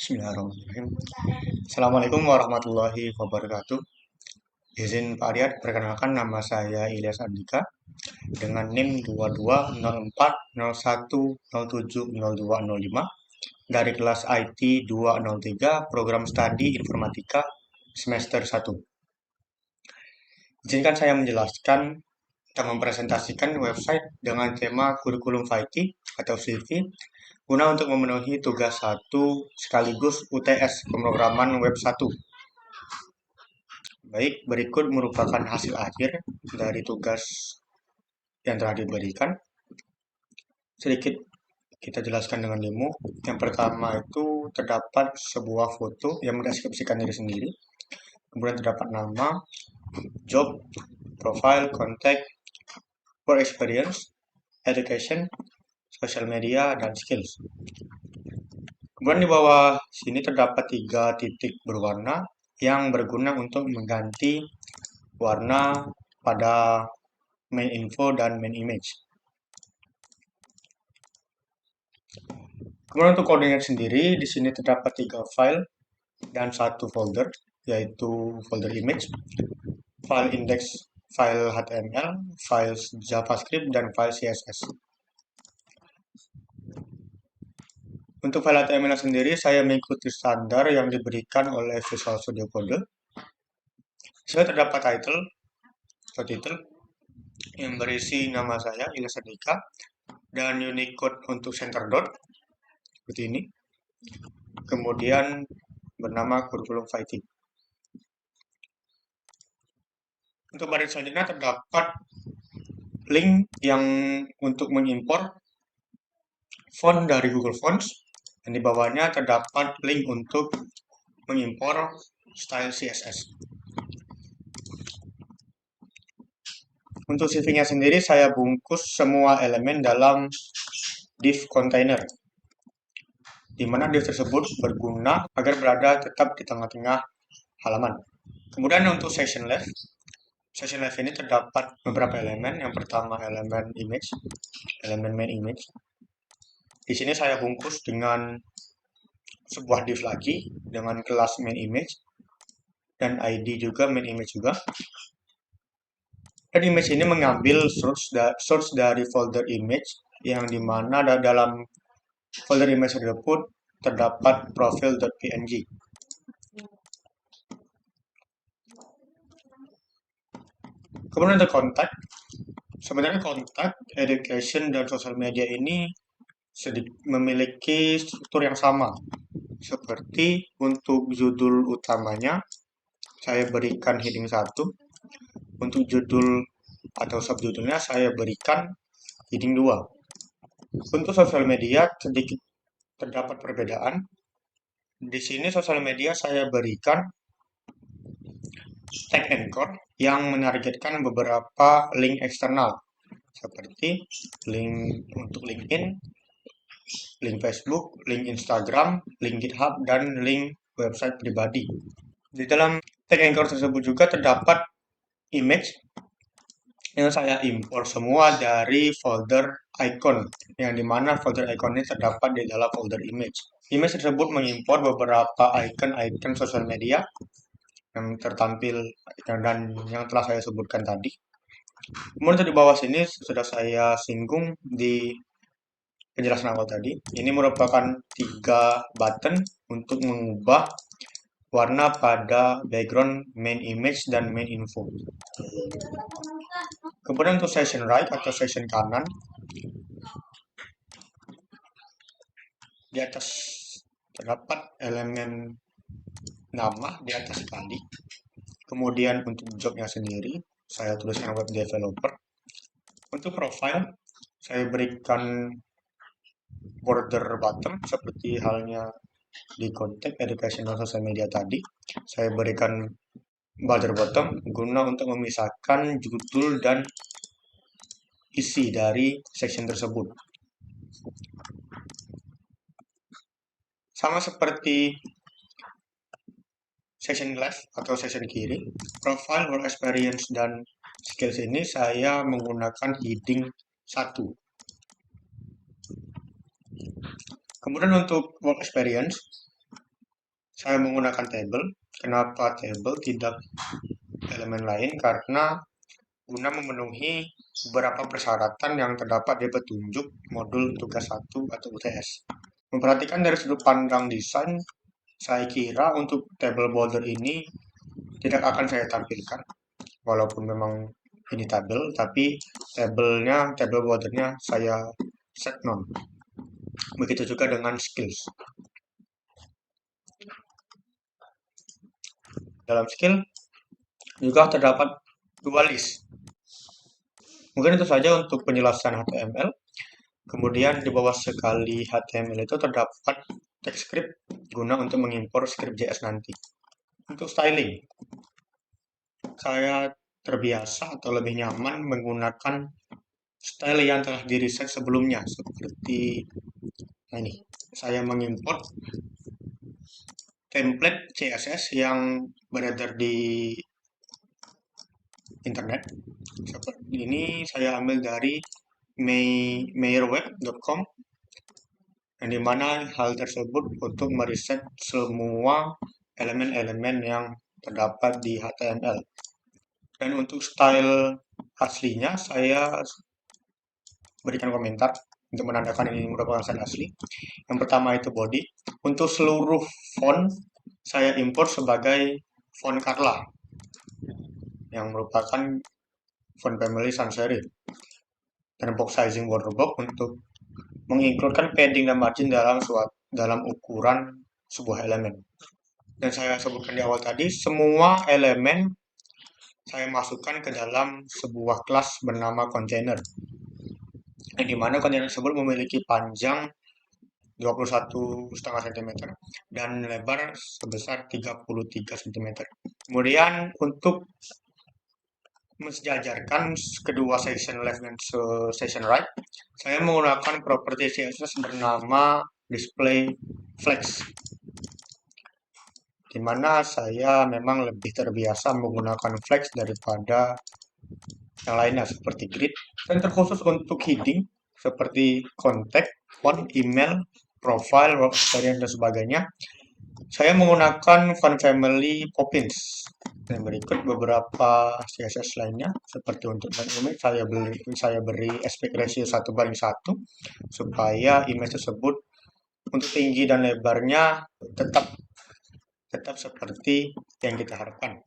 Bismillahirrahmanirrahim. Assalamualaikum warahmatullahi wabarakatuh. Izin Pak Ariyad, perkenalkan nama saya Ilyas Andika dengan NIM 220401070205 dari kelas IT 203 Program Studi Informatika semester 1. Izinkan saya menjelaskan dan mempresentasikan website dengan tema kurikulum IT atau CV guna untuk memenuhi tugas 1 sekaligus UTS pemrograman web 1. Baik, berikut merupakan hasil akhir dari tugas yang telah diberikan. Sedikit kita jelaskan dengan demo. Yang pertama itu terdapat sebuah foto yang mendeskripsikan diri sendiri. Kemudian terdapat nama, job, profile, contact, work experience, education, social media, dan skills. Kemudian di bawah sini terdapat 3 titik berwarna yang berguna untuk mengganti warna pada main info dan main image. Kemudian untuk koordinat sendiri, di sini terdapat 3 file dan 1 folder, yaitu folder image, file index, file HTML, file JavaScript, dan file CSS. Untuk file HTML sendiri, saya mengikuti standar yang diberikan oleh Visual Studio Code. Saya terdapat title yang berisi nama saya, Ilyas Andika, dan Unicode untuk center dot, seperti ini. Kemudian bernama kurikulum fighting. Untuk baris selanjutnya terdapat link yang untuk mengimpor font dari Google Fonts, dan di bawahnya terdapat link untuk mengimpor style CSS. Untuk CV-nya sendiri saya bungkus semua elemen dalam div container, di mana div tersebut berguna agar berada tetap di tengah-tengah halaman. Kemudian untuk section left ini terdapat beberapa elemen. Yang pertama elemen image, elemen main image. Di sini saya bungkus dengan sebuah div lagi dengan kelas main image dan ID juga main image juga. Dan image ini mengambil source dari folder image yang dimana dalam folder image tersebut terdapat profile.png. Kemudian untuk kontak, sebenarnya kontak, education, dan social media ini memiliki struktur yang sama. Seperti untuk judul utamanya, saya berikan heading 1. Untuk judul atau subjudulnya, saya berikan heading 2. Untuk sosial media, sedikit terdapat perbedaan. Di sini sosial media saya berikan tag anchor yang menargetkan beberapa link eksternal, seperti link untuk LinkedIn, link Facebook, link Instagram, link GitHub, dan link website pribadi. Di dalam tag anchor tersebut juga terdapat image yang saya impor semua dari folder icon, yang dimana folder icon ini terdapat di dalam folder image. Image tersebut mengimpor beberapa icon sosial media yang tertampil dan yang telah saya sebutkan tadi. Kemudian di bawah sini sudah saya singgung di penjelasan awal tadi. Ini merupakan 3 button untuk mengubah warna pada background main image dan main info. Kemudian untuk section right atau section kanan, di atas terdapat elemen nama di atas sekali. Kemudian untuk jobnya sendiri, saya tuliskan web developer. Untuk profile, saya berikan border button seperti halnya di kontak, education, dan social media tadi. Saya berikan border bottom guna untuk memisahkan judul dan isi dari section tersebut. Sama seperti section left atau section kiri, profile, work experience, dan skills ini saya menggunakan heading 1. Kemudian untuk work experience, saya menggunakan table. Kenapa table tidak elemen lain? Karena guna memenuhi beberapa persyaratan yang terdapat di petunjuk modul tugas 1 atau UTS. Memperhatikan dari sudut pandang desain, saya kira untuk table border ini tidak akan saya tampilkan. Walaupun memang ini tabel, tapi table bordernya saya set non. Begitu juga dengan skills. Dalam skill juga terdapat dua list. Mungkin itu saja untuk penjelasan HTML. Kemudian di bawah sekali HTML itu terdapat text script guna untuk mengimpor script JS nanti. Untuk styling, saya terbiasa atau lebih nyaman menggunakan style yang telah di-reset sebelumnya. Seperti ini, saya mengimport template CSS yang beredar di internet. Seperti ini saya ambil dari mayorweb.com, yang dimana hal tersebut untuk mereset semua elemen-elemen yang terdapat di HTML. Dan untuk style aslinya saya berikan komentar untuk menandakan ini merupakan style asli. Yang pertama itu body. Untuk seluruh font saya import sebagai font Carla, yang merupakan font family sans serif. Dan box sizing border box untuk menginkludkan padding dan margin dalam ukuran sebuah elemen. Dan saya sebutkan di awal tadi, semua elemen saya masukkan ke dalam sebuah kelas bernama container, yang dimana kontainer tersebut memiliki panjang 21,5 cm dan lebar sebesar 33 cm. Kemudian untuk mensejajarkan kedua section left dan section right, saya menggunakan properti CSS bernama display flex, di mana saya memang lebih terbiasa menggunakan flex daripada yang lainnya seperti grid, dan terkhusus untuk heading seperti contact, font, email, profile, work experience, dan sebagainya. Saya menggunakan font family Poppins. Dan berikut beberapa CSS lainnya, seperti untuk image saya beri aspect ratio 1:1 supaya image tersebut untuk tinggi dan lebarnya tetap seperti yang kita harapkan.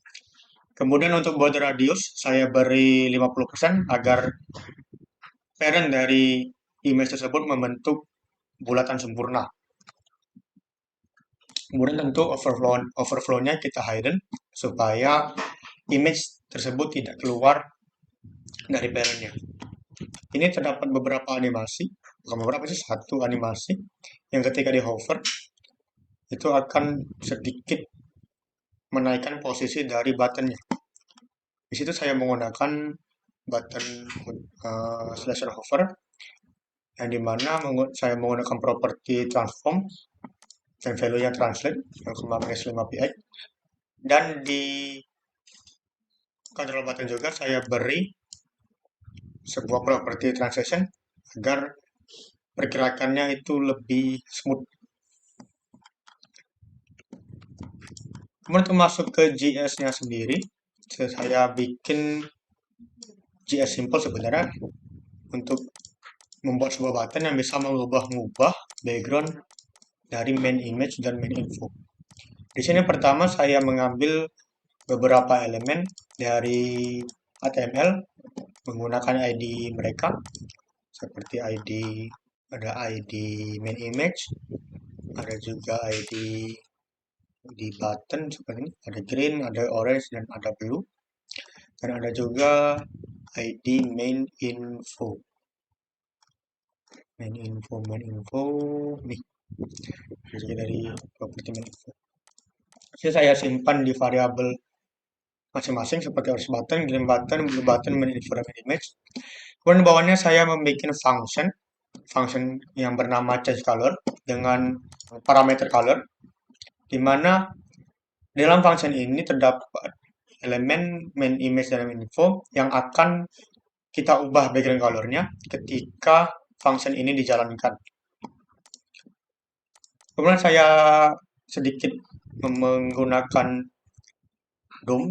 Kemudian untuk border radius saya beri 50% agar parent dari image tersebut membentuk bulatan sempurna. Kemudian tentu overflow-nya kita hidden supaya image tersebut tidak keluar dari parentnya. Ini terdapat beberapa animasi, bukan beberapa sih, satu animasi yang ketika di hover itu akan sedikit menaikkan posisi dari buttonnya. Di situ saya menggunakan button slasher hover, yang dimana saya menggunakan properti transform dan value-nya translate yang kemarin S5PX, dan di control button juga saya beri sebuah properti translation agar pergerakannya itu lebih smooth. Kemudian untuk masuk ke JS-nya sendiri, saya bikin JS simple sebenarnya untuk membuat sebuah button yang bisa mengubah background dari main image dan main info. Di sini pertama saya mengambil beberapa elemen dari HTML menggunakan ID mereka, seperti ada ID main image, ada juga ID di button seperti ini, ada green, ada orange, dan ada blue, dan ada juga ID main info nih, jadi dari properti main info. Jadi saya simpan di variabel masing-masing seperti orange button, green button, blue button, main info, dan main image. Kemudian bawahnya saya membuat function yang bernama change color dengan parameter color, di mana dalam function ini terdapat elemen main image dan main info yang akan kita ubah background colornya ketika function ini dijalankan. Kemudian saya sedikit menggunakan DOM,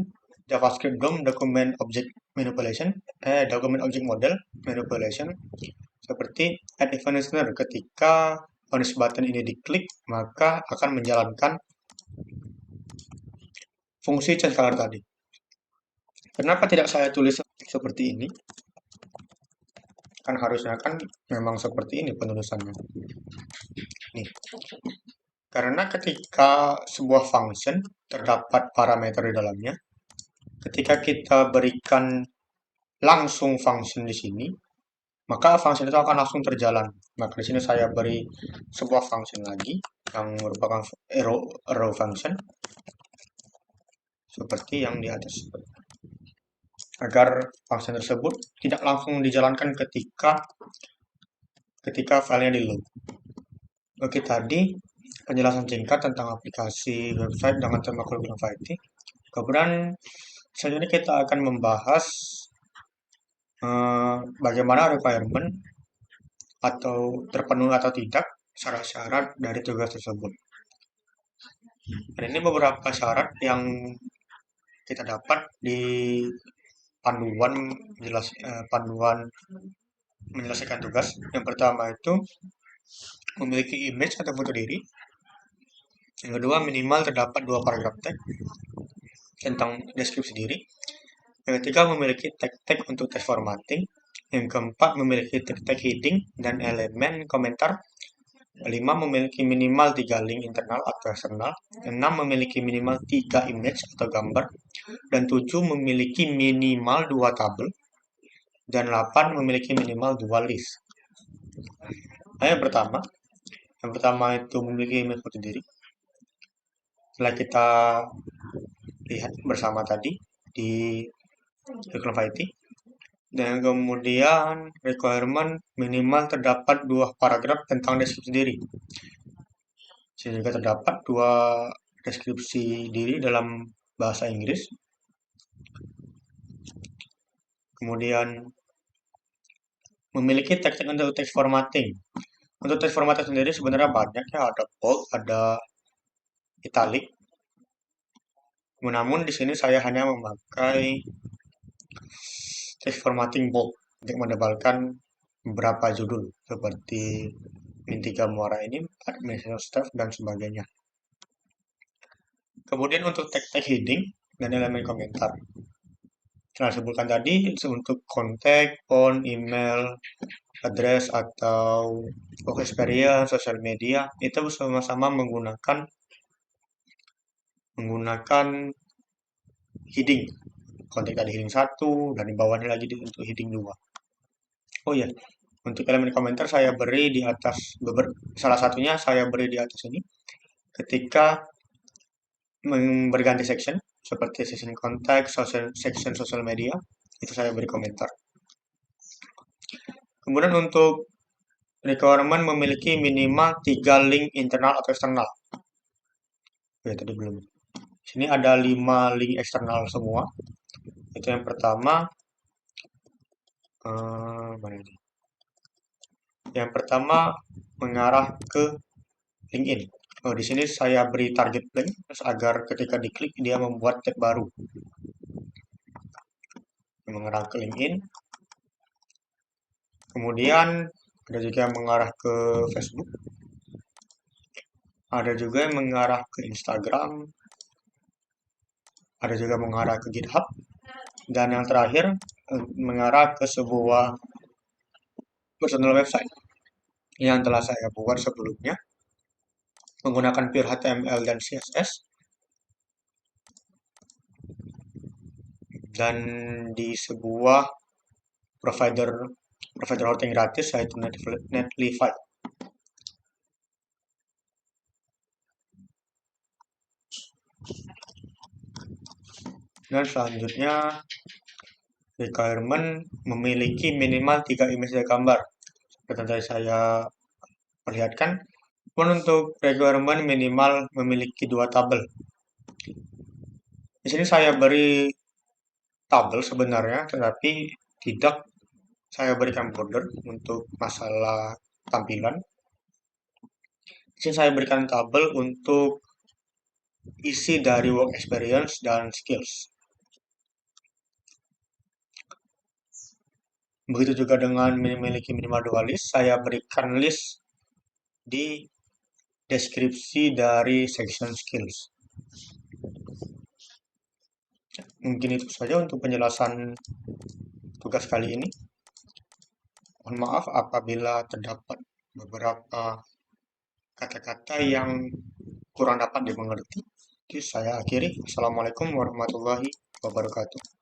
JavaScript DOM, Document Object Model Manipulation, seperti add event listener. Ketika bonus button ini diklik, maka akan menjalankan fungsi change color tadi. Kenapa tidak saya tulis seperti ini? Kan harusnya kan memang seperti ini penulisannya. Nih. Karena ketika sebuah function terdapat parameter di dalamnya, ketika kita berikan langsung function di sini, maka function itu akan langsung terjalan. Maka di sini saya beri sebuah function lagi yang merupakan arrow function seperti yang di atas, agar function tersebut tidak langsung dijalankan ketika filenya di load. Oke, tadi penjelasan singkat tentang aplikasi website dengan tema Graphite. Kemudian selanjutnya kita akan membahas bagaimana requirement atau terpenuhi atau tidak syarat-syarat dari tugas tersebut. Dan ini beberapa syarat yang kita dapat di panduan menyelesaikan tugas. Yang pertama itu memiliki image atau foto diri. Yang kedua, minimal terdapat 2 paragraf teks tentang deskripsi diri. Yang ketiga, memiliki tag untuk teks formatting. Yang keempat, memiliki tag heading dan elemen komentar. 5, memiliki minimal 3 link internal atau eksternal. 6, memiliki minimal 3 image atau gambar. Dan 7, memiliki minimal 2 tabel. Dan 8, memiliki minimal 2 list. Nah, yang pertama itu memiliki image foto diri. Setelah kita lihat bersama tadi di Graphite. Dan kemudian requirement minimal terdapat 2 paragraf tentang deskripsi diri. Sini juga terdapat 2 deskripsi diri dalam bahasa Inggris. Kemudian memiliki tag untuk text formatting. Untuk text formatting sendiri sebenarnya banyak ya, ada bold, ada italic. Namun di sini saya hanya memakai text formatting bold untuk menebalkan beberapa judul seperti Mintiga Muara ini, administration staff dan sebagainya. Kemudian untuk tag heading dan elemen komentar. Saya sebutkan tadi untuk kontak, phone, email, address atau work experience, social media itu sama-sama menggunakan heading. Kontak tadi heading 1 dan di bawahnya lagi untuk heading 2. Oh iya, untuk elemen komentar saya beri di atas, salah satunya saya beri di atas ini ketika berganti section seperti section kontak, section social media, itu saya beri komentar. Kemudian untuk requirement memiliki minimal 3 link internal atau eksternal. Ya, tadi belum. Sini ada 5 link eksternal semua. Itu yang pertama. Mana ini? Yang pertama mengarah ke LinkedIn. Oh, di sini saya beri target link agar ketika diklik dia membuat tab baru. Mengarah ke LinkedIn. Kemudian ada juga yang mengarah ke Facebook. Ada juga yang mengarah ke Instagram. Ada juga mengarah ke GitHub. Dan yang terakhir mengarah ke sebuah personal website yang telah saya buat sebelumnya menggunakan pure HTML dan CSS. Dan di sebuah provider hosting gratis yaitu Netlify. Dan selanjutnya requirement memiliki minimal 3 image dan gambar. Seperti saya perlihatkan, pun untuk requirement minimal memiliki 2 tabel. Di sini saya beri tabel sebenarnya, tetapi tidak saya berikan border untuk masalah tampilan. Di sini saya berikan tabel untuk isi dari work experience dan skills. Begitu juga dengan memiliki minimal 2 list, saya berikan list di deskripsi dari section skills. Mungkin itu saja untuk penjelasan tugas kali ini. Mohon maaf apabila terdapat beberapa kata-kata yang kurang dapat dimengerti. Jadi saya akhiri. Assalamualaikum warahmatullahi wabarakatuh.